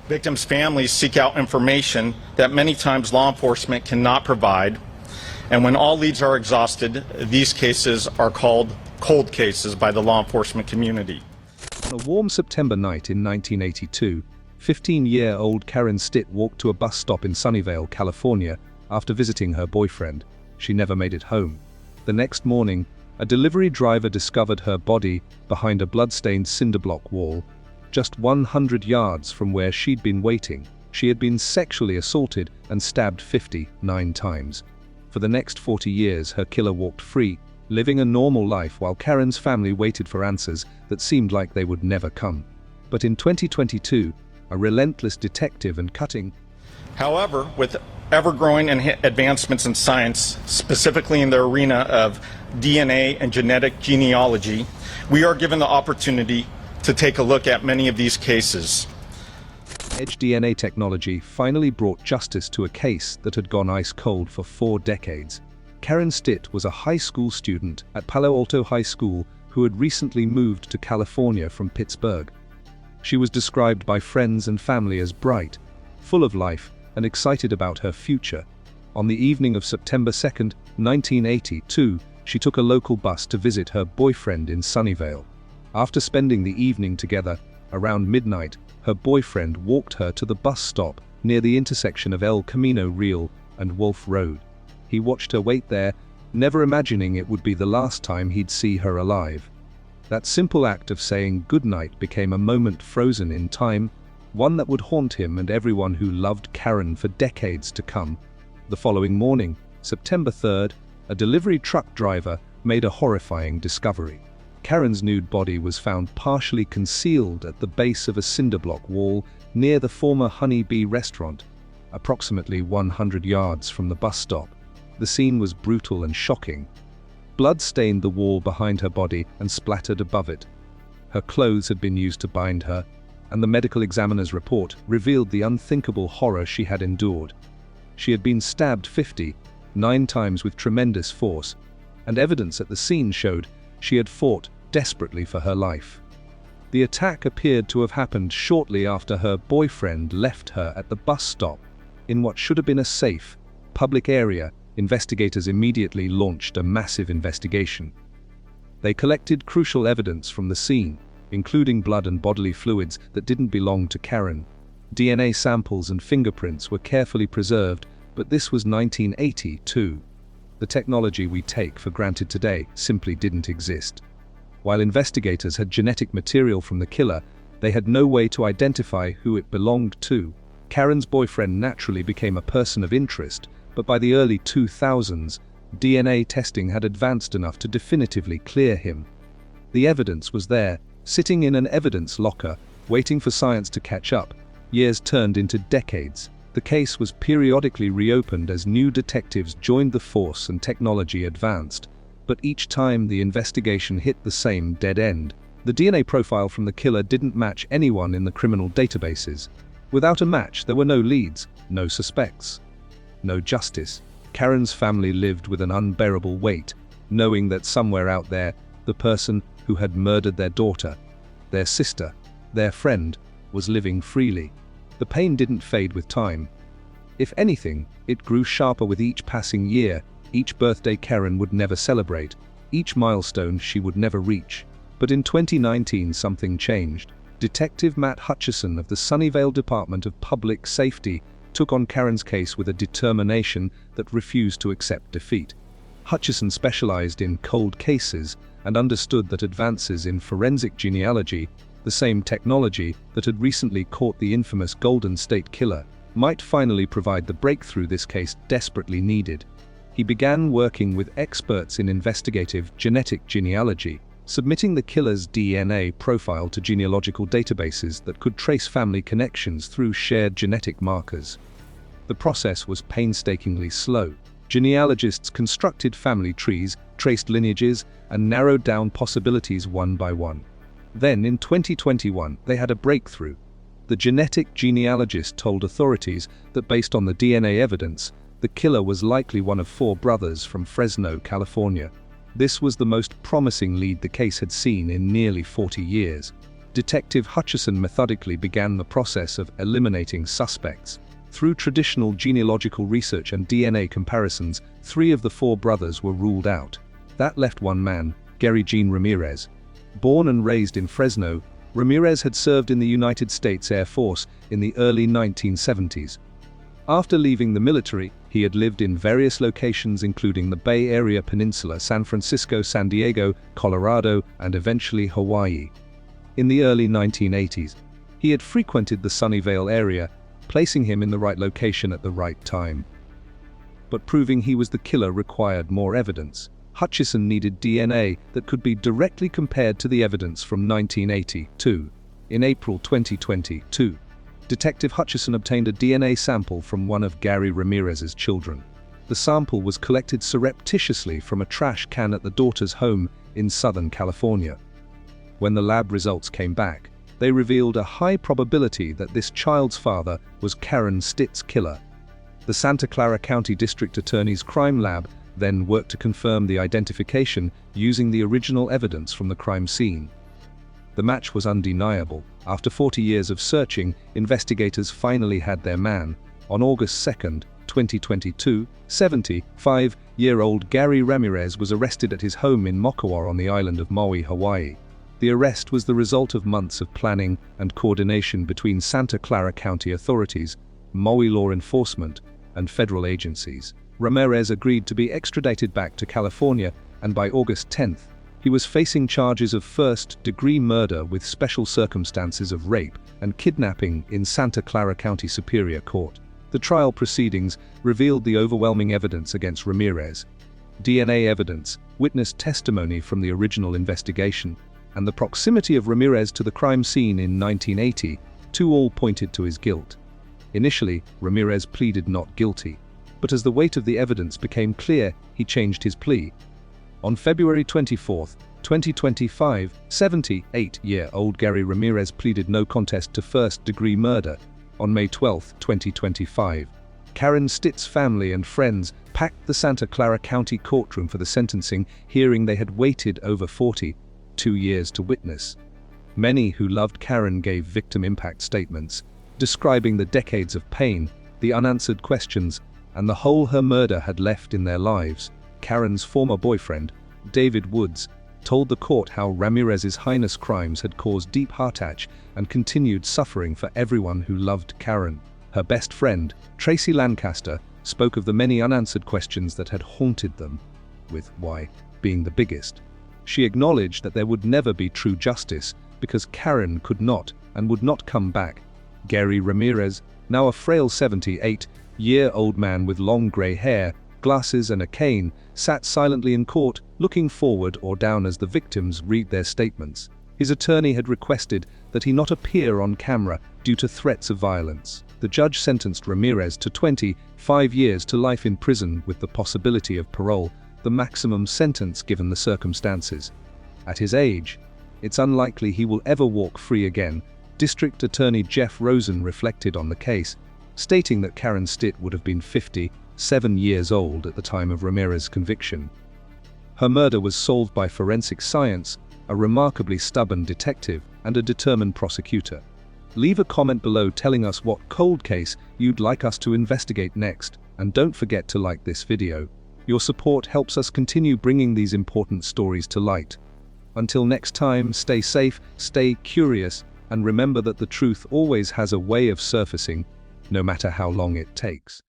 Victims' families seek out information that many times law enforcement cannot provide, and when all leads are exhausted, these cases are called cold cases by the law enforcement community. On a warm September night in 1982, 15-year-old Karen Stitt walked to a bus stop in Sunnyvale, California, after visiting her boyfriend. She never made it home. The next morning, a delivery driver discovered her body behind a blood-stained cinder block wall, just 100 yards from where she'd been waiting. She had been sexually assaulted and stabbed 59 times. For the next 40 years, her killer walked free, living a normal life while Karen's family waited for answers that seemed like they would never come. But in 2022, a relentless detective and cutting. However, with ever-growing advancements in science, specifically in the arena of DNA and genetic genealogy, we are given the opportunity to take a look at many of these cases. Edge DNA technology finally brought justice to a case that had gone ice cold for 4 decades. Karen Stitt was a high school student at Palo Alto High School who had recently moved to California from Pittsburgh. She was described by friends and family as bright, full of life, and excited about her future. On the evening of September 2, 1982, she took a local bus to visit her boyfriend in Sunnyvale. After spending the evening together, around midnight, her boyfriend walked her to the bus stop near the intersection of El Camino Real and Wolf Road. He watched her wait there, never imagining it would be the last time he'd see her alive. That simple act of saying goodnight became a moment frozen in time, one that would haunt him and everyone who loved Karen for decades to come. The following morning, September 3rd, a delivery truck driver made a horrifying discovery. Karen's nude body was found partially concealed at the base of a cinder block wall near the former Honey Bee restaurant, approximately 100 yards from the bus stop. The scene was brutal and shocking. Blood stained the wall behind her body and splattered above it. Her clothes had been used to bind her, and the medical examiner's report revealed the unthinkable horror she had endured. She had been stabbed 59 times with tremendous force, and evidence at the scene showed she had fought desperately for her life. The attack appeared to have happened shortly after her boyfriend left her at the bus stop. In what should have been a safe, public area, investigators immediately launched a massive investigation. They collected crucial evidence from the scene, including blood and bodily fluids that didn't belong to Karen. DNA samples and fingerprints were carefully preserved, but this was 1982. The technology we take for granted today simply didn't exist. While investigators had genetic material from the killer, they had no way to identify who it belonged to. Karen's boyfriend naturally became a person of interest, but by the early 2000s, DNA testing had advanced enough to definitively clear him. The evidence was there, sitting in an evidence locker, waiting for science to catch up. Years turned into decades. The case was periodically reopened as new detectives joined the force and technology advanced. But each time the investigation hit the same dead end. The DNA profile from the killer didn't match anyone in the criminal databases. Without a match, there were no leads, no suspects, no justice. Karen's family lived with an unbearable weight, knowing that somewhere out there, the person who had murdered their daughter, their sister, their friend, was living freely. The pain didn't fade with time. If anything, it grew sharper with each passing year, each birthday Karen would never celebrate, each milestone she would never reach. But in 2019 something changed. Detective Matt Hutchison of the Sunnyvale Department of Public Safety took on Karen's case with a determination that refused to accept defeat. Hutchison specialized in cold cases and understood that advances in forensic genealogy, the same technology that had recently caught the infamous Golden State Killer, might finally provide the breakthrough this case desperately needed. He began working with experts in investigative genetic genealogy, submitting the killer's DNA profile to genealogical databases that could trace family connections through shared genetic markers. The process was painstakingly slow. Genealogists constructed family trees, traced lineages, and narrowed down possibilities one by one. Then, in 2021, they had a breakthrough. The genetic genealogist told authorities that based on the DNA evidence, the killer was likely one of 4 brothers from Fresno, California. This was the most promising lead the case had seen in nearly 40 years. Detective Hutchison methodically began the process of eliminating suspects. Through traditional genealogical research and DNA comparisons, 3 of the 4 brothers were ruled out. That left one man, Gary Gene Ramirez. Born and raised in Fresno, Ramirez had served in the United States Air Force in the early 1970s. After leaving the military, he had lived in various locations including the Bay Area Peninsula, San Francisco, San Diego, Colorado, and eventually Hawaii. In the early 1980s, he had frequented the Sunnyvale area, placing him in the right location at the right time. But proving he was the killer required more evidence. Hutchison needed DNA that could be directly compared to the evidence from 1982. In April 2022, Detective Hutchison obtained a DNA sample from one of Gary Ramirez's children. The sample was collected surreptitiously from a trash can at the daughter's home in Southern California. When the lab results came back, they revealed a high probability that this child's father was Karen Stitt's killer. The Santa Clara County District Attorney's crime lab then worked to confirm the identification using the original evidence from the crime scene. The match was undeniable. After 40 years of searching, investigators finally had their man. On August 2, 2022, 75-year-old Gary Ramirez was arrested at his home in Mokawa on the island of Maui, Hawaii. The arrest was the result of months of planning and coordination between Santa Clara County authorities, Maui law enforcement, and federal agencies. Ramirez agreed to be extradited back to California, and by August 10, he was facing charges of first-degree murder with special circumstances of rape and kidnapping in Santa Clara County Superior Court. The trial proceedings revealed the overwhelming evidence against Ramirez. DNA evidence, witness testimony from the original investigation, and the proximity of Ramirez to the crime scene in 1980, all pointed to his guilt. Initially, Ramirez pleaded not guilty, but as the weight of the evidence became clear, he changed his plea. On February 24, 2025, 78-year-old Gary Ramirez pleaded no contest to first-degree murder. On May 12, 2025, Karen Stitt's family and friends packed the Santa Clara County courtroom for the sentencing hearing they had waited over 42 years to witness. Many who loved Karen gave victim impact statements, describing the decades of pain, the unanswered questions, and the hole her murder had left in their lives. Karen's former boyfriend, David Woods, told the court how Ramirez's heinous crimes had caused deep heartache and continued suffering for everyone who loved Karen. Her best friend, Tracy Lancaster, spoke of the many unanswered questions that had haunted them, with why being the biggest. She acknowledged that there would never be true justice because Karen could not and would not come back. Gary Ramirez, now a frail 78-year-old man with long gray hair, glasses and a cane, sat silently in court, looking forward or down as the victims read their statements. His attorney had requested that he not appear on camera due to threats of violence. The judge sentenced Ramirez to 25 years to life in prison with the possibility of parole, the maximum sentence given the circumstances. At his age, it's unlikely he will ever walk free again. District Attorney Jeff Rosen reflected on the case, stating that Karen Stitt would have been 57 years old at the time of Ramirez's conviction. Her murder was solved by forensic science, a remarkably stubborn detective, and a determined prosecutor. Leave a comment below telling us what cold case you'd like us to investigate next, and don't forget to like this video. Your support helps us continue bringing these important stories to light. Until next time, stay safe, stay curious, and remember that the truth always has a way of surfacing, no matter how long it takes.